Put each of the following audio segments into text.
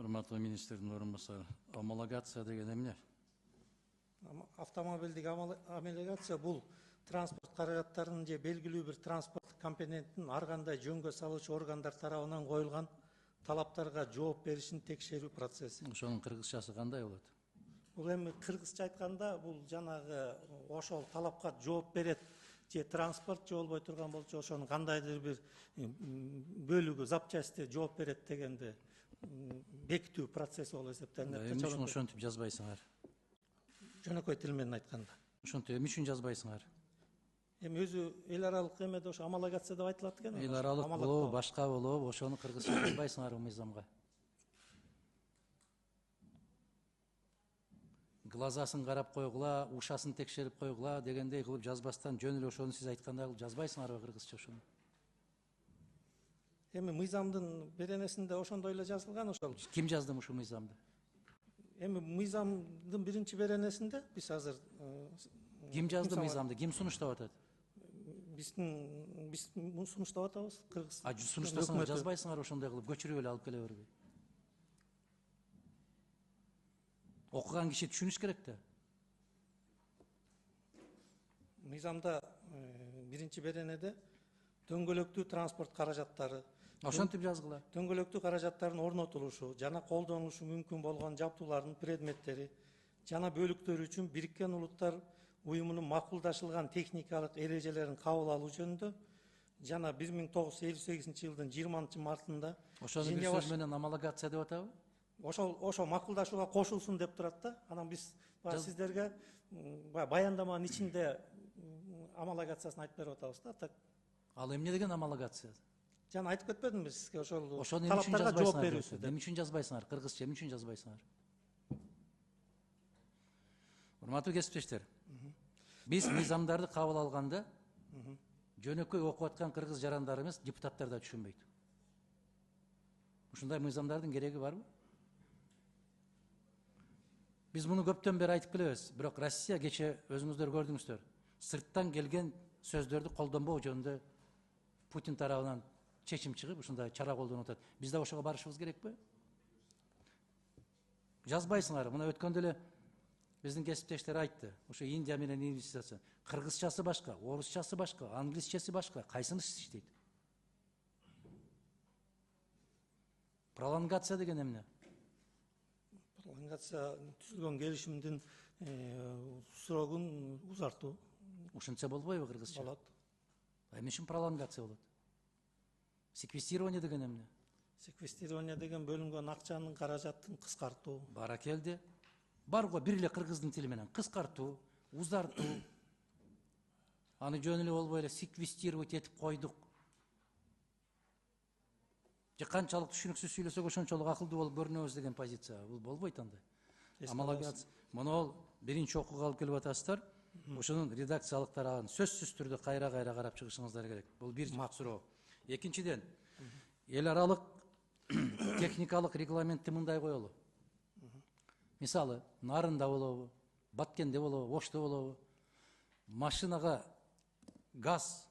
Урматтуу министрдин орун басары, амалогация деген эмне? Автомобилдик амалигация бул транспорт каражаттарынын же белгилүү бир транспорт компонентин ар кандай жөнгө салуучу органдар тарабынан коюлган талаптарга жооп беришин текшерүү процесси. Ошонун кыргызчасы кандай болот? Бул эми кыргызча айтканда бул жанагы ошол талапка жооп берет же транспорт же болбой турган болчу ошонун кандайдыр бир бөлүгү запчасти жооп берет дегенди бекитүү процесси болуп эсептелинет. Эмне үчүн ошентип жазбайсыңар? Жөнөкөй тил менен айтканда. Ошентип эмне үчүн жазбайсыңар? Эми өзү эл аралык эмеде ошо амалогация деп айтылат экен. Эл аралык болобу, башка болобу, ошону кыргызча жазбайсыңар мыйзамга. Глазасын карап койгула, ушасын текшерип койгула дегендей кылып жазбастан жөн эле ошону сиз айткандай кылып жазбайсыңарбы кыргызча ошону? Эми мыйзамдын беренесинде ошондой эле жазылган ошол. Ким жазды ушул мыйзамды? Эми мыйзамдын биринчи беренесинде биз азыр Ким жазды мыйзамды? Ким сунуштап атат? Биз сунуштап атабыз Кыргыз. Сунуштасаңар жазбайсыңар ошондой кылып көчүрүп эле алып келе бербей. Окуган киши түшүнүш керек да. Мыйзамда биринчи беренеде дөңгөлөктүү транспорт каражаттары, Ошентип жазгыла. дөңгөлөктүү каражаттардын орнотулушу жана колдонулушу мүмкүн болгон жабдуулардын предметтери жана бөлүктөрү үчүн Бириккен Улуттар Уюмунун макулдашылган техникалык эрежелерин кабыл алуу жөнүндө жана 1958 жылдын 20 мартында Ошону бир сөз менен амалогация деп атабы? Ошо макулдашууга кошулсун деп турат да. Анан биз сиздерге баяндаманын ичинде амалогациясын айтып берип атабыз да. Ал эмне деген амалогация? Жана айтып кетпедимби сизге ошол талаптарга жооп берүүсү деп. Эмне үчүн жазбайсыңар? Кыргызча эмне үчүн жазбайсыңар? Урматтуу кесиптештер, биз мыйзамдарды кабыл алганда жөнөкөй окуп аткан кыргыз жарандар эмес, депутаттар да түшүнбөйт. Ушундай мыйзамдардын кереги барбы? Биз муну көптөн бери айтып келебиз, бирок Россия кече өзүңүздөр көрдүңүздөр, сырттан келген сөздөрдү колдонбоо жөнүндө Путин тарабынан чечим чыгып, ушундай чара колдонуп атат. Биз да ошого барышыбыз керекпи? Жазбайсыңар, мына өткөндө эле биздин кесиптештер айтты. Ошо Индия менен инвестиция. Кыргызчасы башка, орусчасы башка, англисчеси башка. Кайсынысы иштейт? Пролонгация деген эмне? Пролонгация түзүлгөн келишимдин срогун узартуу. Ушунча болбойбу кыргызча? Болот. Эмне үчүн пролонгация болот? Секвестирование деген эмне? Секвестирование деген бөлүнгөн акчанын каражатын кыскартуу. Баракелди. Бар го бир эле кыргыздын тили менен кыскартуу, узартуу. Аны жөн эле болбой эле секвестировать этип койдук. Же канчалык түшүнүксүз сүйлөсөк ошончолук акылдуу болуп көрүнөбүз деген позиция. Бул болбойт андай. Амалогация. Муну биринчи окууга алып келип атасыздар. Ошонун редакциялык тарабын сөзсүз түрдө кайра карап чыгышыңыздар керек. Бул бир суроо. Экинчиден, эл аралык техникалык регламентти мындай коелу. Мисалы, Нарында болобу, Баткенде болобу, Ошто болобу, машинага газ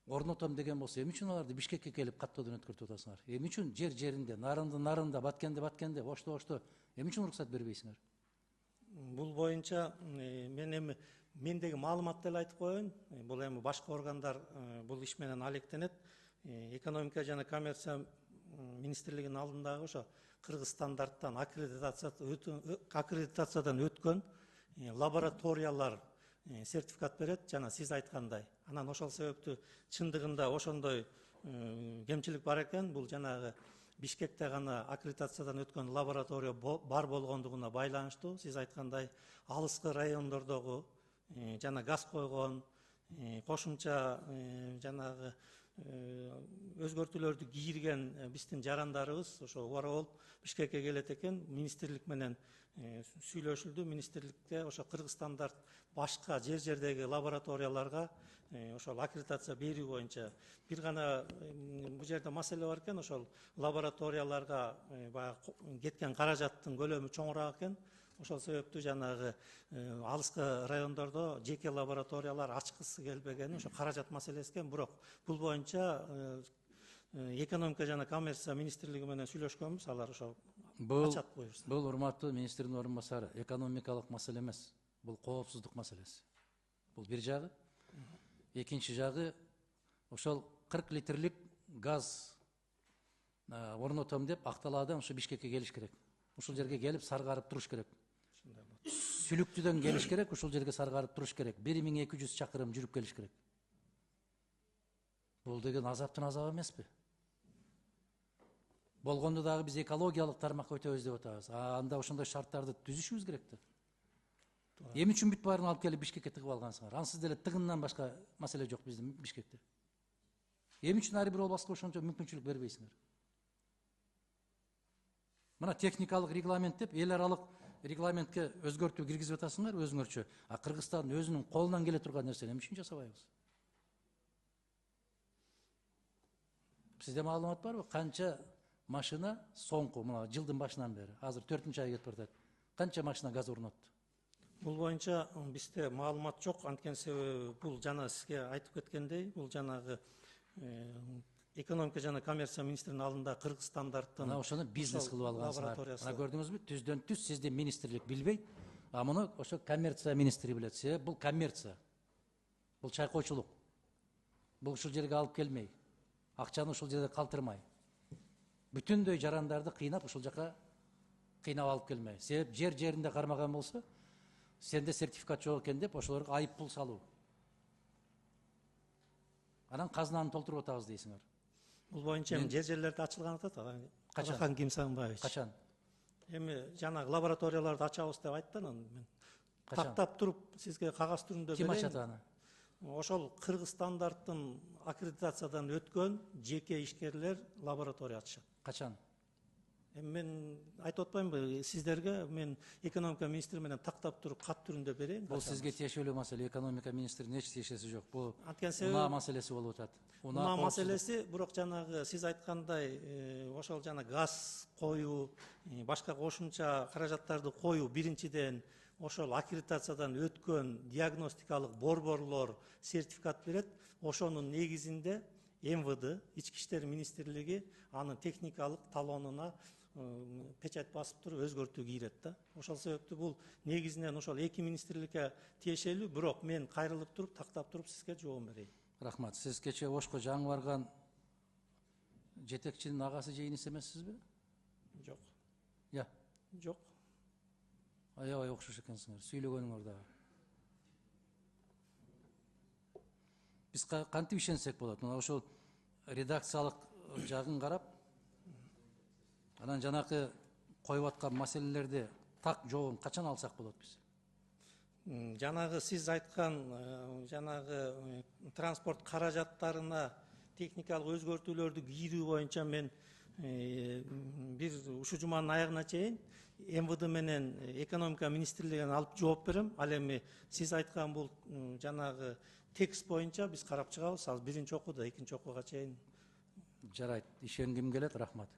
орнотом деген болсо, эмне үчүн аларды Бишкекке келип каттоодон өткөртүп атасыңар? Эмне үчүн жеринде, Нарында, Баткенде, Ошто, эмне үчүн уруксат бербейсиңер? Бул боюнча мендеги маалыматты эле айтып коеюн. Бул эми башка органдар бул иш менен алектенет. Экономика жана коммерция министрлигинин алдындагы ошо Кыргыз стандарттан аккредитациядан өткөн лабораториялар сертификат берет жана сиз айткандай. Анан ошол себептүү чындыгында ошондой кемчилик бар экен. Бул жанагы Бишкекте гана аккредитациядан өткөн лаборатория бар болгондугуна байланыштуу. Сиз айткандай алыскы райондордогу жана газ койгон кошумча жанагы өзгөртүүлөрдү кийирген биздин жарандарыбыз ошо убара болуп Бишкекке келет экен. Министрлик менен сүйлөшүлдү. Министрликте ошо Кыргыз стандарт башка жердеги лабораторияларга ошол аккредитация берүү боюнча бир гана бул жерде маселе бар экен. Ошол лабораторияларга баягы кеткен каражаттын көлөмү чоңураак экен. Ошол себептүү жанагы алыскы райондордо жеке лабораториялар ачкысы келбеген, ошо каражат маселеси экен. Бирок бул боюнча экономика жана коммерция министрлиги менен сүйлөшкөнбүз, алар ошо Бул ачат буюрса. бул урматтуу министрдин орун басары, экономикалык маселе эмес. Бул коопсуздук маселеси. Бул бир жагы. Экинчи жагы, ошол 40 литрлик газ орнотом деп Акталаадан ушу Бишкекке келиш керек. Ушул жерге келип саргарып туруш керек. Сүлүктүдөн келиш керек, ушул жерге саргарып туруш керек. 1200 чакырым жүрүп келиш керек. Бул деген азаптын азабы эмеспи? Болгондо дагы биз экологиялык тармакка өтөбүз деп атабыз. Анда ошондой шарттарды түзүшүбүз керек да. Эми үчүн бүт баарын алып келип Бишкекке тыгып алгансыңар? Ансыз деле тыгындан башка маселе жок биздин Бишкекте. Эми үчүн ар бир областка ошончо мүмкүнчүлүк бербейсиңер? Мына техникалык регламент деп эл аралык регламентке өзгөртүү киргизип атасыңар өзүңөрчө. А Кыргызстан өзүнүн колунан келе турган нерсени эмне үчүн жасабайбыз? Сизде маалымат барбы? Канча машина соңку мына жылдын башынан бери, азыр 4-ай кетип баратат. Канча машина газ орнотту? Бул боюнча бизде маалымат жок, анткени себеби бул жана сизге айтып кеткендей, бул жанагы экономика жана коммерция министринин алдында Кыргыз стандарттын Мына ошону бизнес кылып алгансыңар. лабораториясы. Мына көрдүңүзбү? Түздөн түз сизди министрлик билбейт, а муну ошо коммерция министри билет. Себеби бул коммерция. Бул чайкоочулук. Бул ушул жерге алып келмей, акчаны ушул жерде калтырмай, бүтүндөй жарандарды кыйнап ушул жака кыйнап алып келмей. Себеп жеринде кармаган болсо, сенде сертификат жок экен деп ошолорго айып пул салуу. Анан казнаны толтуруп атабыз дейсиңер. Бул боюнча жерлерде ачылган атат. Качан? Качан Кимсанбаевич. Качан? Эми жанагы лабораторияларды ачабыз деп айтты, анан мен тактап туруп сизге кагаз түрүндө Ким берейин. ачат аны? Ошол Кыргыз стандарттын аккредитациядан өткөн жеке ишкерлер лаборатория ачышат. Качан? Эми мен айтып атпаймынбы, сиздерге мен экономика министри менен тактап туруп кат түрүндө берейин. Бул сизге тиешелүү маселе, экономика министринин эч тиешеси жок. Бул Анткени унаа маселеси болуп атат. Унаа маселеси, бирок жанагы сиз айткандай ошол жана газ коюу, башка кошумча каражаттарды коюу биринчиден ошол аккредитациядан өткөн диагностикалык борборлор сертификат берет. Ошонун негизинде МВД, Ички иштер министрлиги анын техникалык талонуна печать басып туруп өзгөртүү кийрет да. Ошол себептүү бул негизинен ошол эки министрликке тиешелүү, бирок мен кайрылып туруп тактап туруп сизге жооп берейин. Рахмат. Сиз кече Ошко жаңы барган жетекчинин агасы же иниси эмессизби? Жок. Я. Жок. Аябай окшош экенсиңер. Сүйлөгөнүңөр дагы. Биз кантип ишенсек болот? Мына ошол редакциялык жагын карап, анан жанакы коюп аткан маселелерди так жообун качан алсак болот биз? Жанагы сиз айткан жанагы транспорт каражаттарына техникалык өзгөртүүлөрдү кийрүү боюнча мен бир ушул жуманын аягына чейин МВД менен экономика министрлигине алып жооп берем. Ал эми сиз айткан бул жанагы текст боюнча биз карап чыгабыз. Ал биринчи окууда, экинчи окууга чейин. Жарайт. Ишенгим келет. Рахмат.